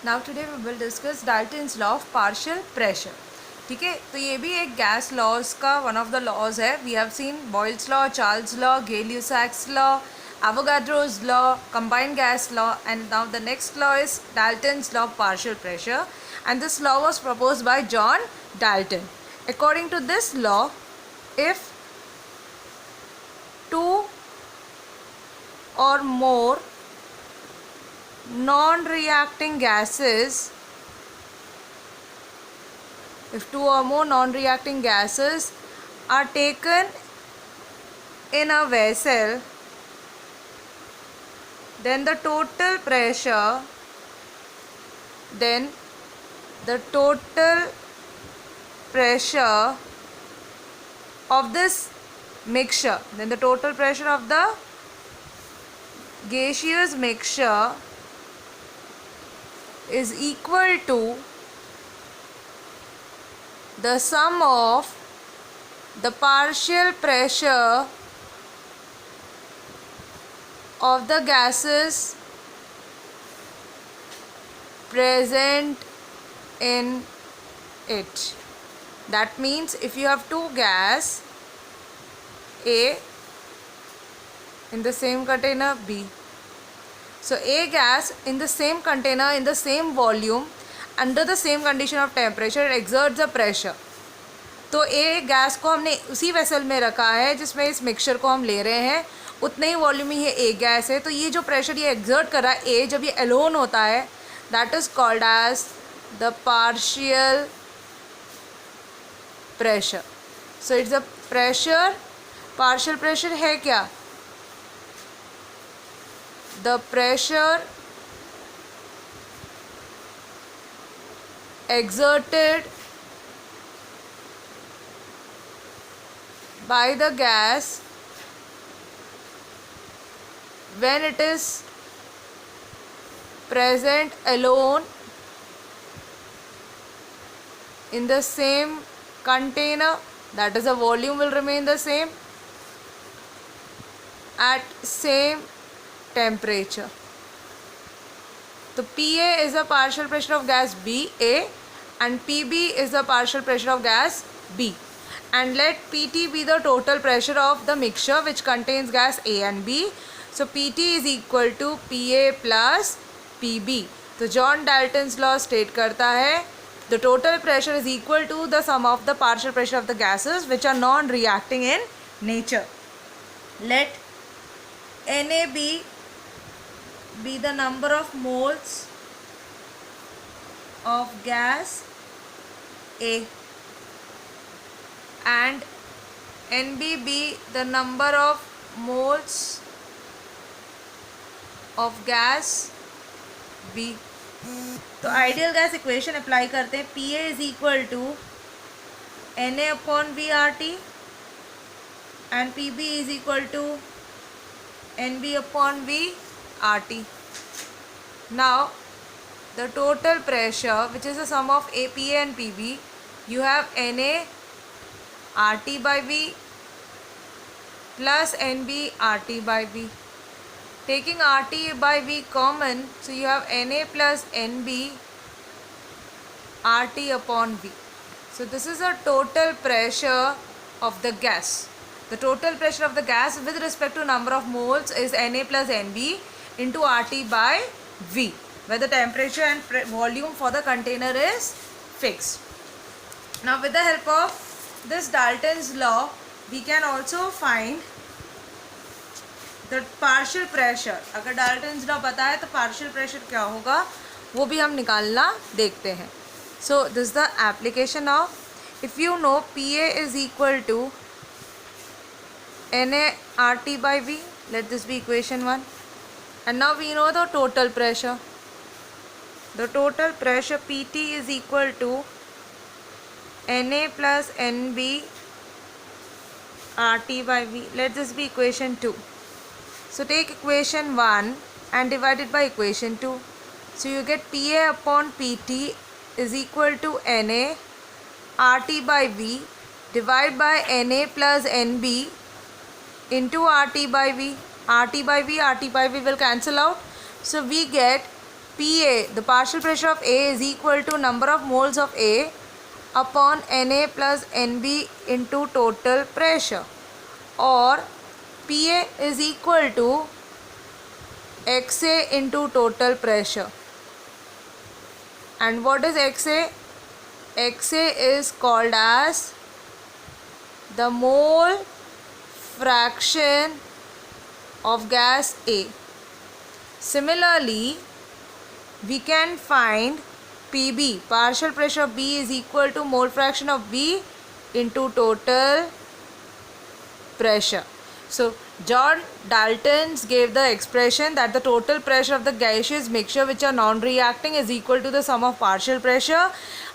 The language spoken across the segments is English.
Now today we will discuss Dalton's law of partial pressure. ठीक है, तो ये भी एक गैस लॉज का वन ऑफ द लॉज है. We have seen Boyle's law, Charles law, Gay-Lussac's law, Avogadro's law, combined gas law, and now the next law is Dalton's law of partial pressure, and this law was proposed by John Dalton. According to this law, if two or more non-reacting gases, if two or more non-reacting gases are taken in a vessel, then the total pressure of this mixture, then the total pressure of the gaseous mixture is equal to the sum of the partial pressure of the gases present in it. That means if you have two gas A in the same container B, so A gas in the same container in the same volume under the same condition of temperature exerts a pressure. तो A gas को हमने उसी vessel में रखा है जिसमें इस mixture को हम ले रहे हैं, उतने ही वॉल्यूम में ये A गैस है. तो ये जो प्रेशर ये एक्सर्ट कर रहा है A, जब ये एलोन होता है, that is called as the partial pressure. So it's the pressure, partial pressure है क्या? The pressure exerted by the gas when it is present alone in the same container, that is the volume will remain the same at same temperature. So PA is the partial pressure of gas BA and PB is the partial pressure of gas B, and let PT be the total pressure of the mixture which contains gas A and B. So PT is equal to PA plus PB. तो John Dalton's law state करता है the total pressure is equal to the sum of the partial pressure of the gases which are non-reacting in nature. Let NAB be the number of moles of gas A and NB be the number of moles of gas B. तो ideal gas equation apply करते हैं. PA is equal to NA upon VRT and PB is equal to NB upon VRT. Now the total pressure, which is the sum of APA and PB, you have NA RT by V plus NB RT by V. Taking RT by V common, so you have NA plus NB RT upon V. So this is the total pressure of the gas. The total pressure of the gas with respect to number of moles is NA plus NB into RT by V, where the temperature and volume for the container is fixed. Now with the help of this Dalton's law, we can also find the partial pressure. अगर Dalton's law पता है तो partial pressure क्या होगा वो भी हम निकालना देखते हैं. So this is the application of, if you know PA is equal to NA RT by V, let this be equation 1, and now we know the total pressure. The total pressure PT is equal to NA plus NB RT by V. Let this be equation 2. So take equation 1 and divide it by equation 2. So you get PA upon PT is equal to NA RT by V divided by NA plus NB into RT by V. RT by V will cancel out. So we get PA, the partial pressure of A is equal to number of moles of A upon Na plus Nb into total pressure, or PA is equal to XA into total pressure. And what is XA? XA is called as the mole fraction of gas A. Similarly, we can find PB, partial pressure of B is equal to mole fraction of B into total pressure. So John Dalton gave the expression that the total pressure of the gaseous mixture which are non-reacting is equal to the sum of partial pressure.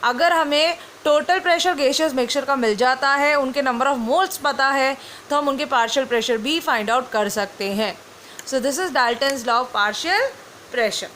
अगर हमें total pressure gaseous mixture का मिल जाता है, उनके number of moles पता है, तो हम उनके पार्शियल प्रेशर भी फाइंड आउट कर सकते हैं. So this is Dalton's law of partial pressure.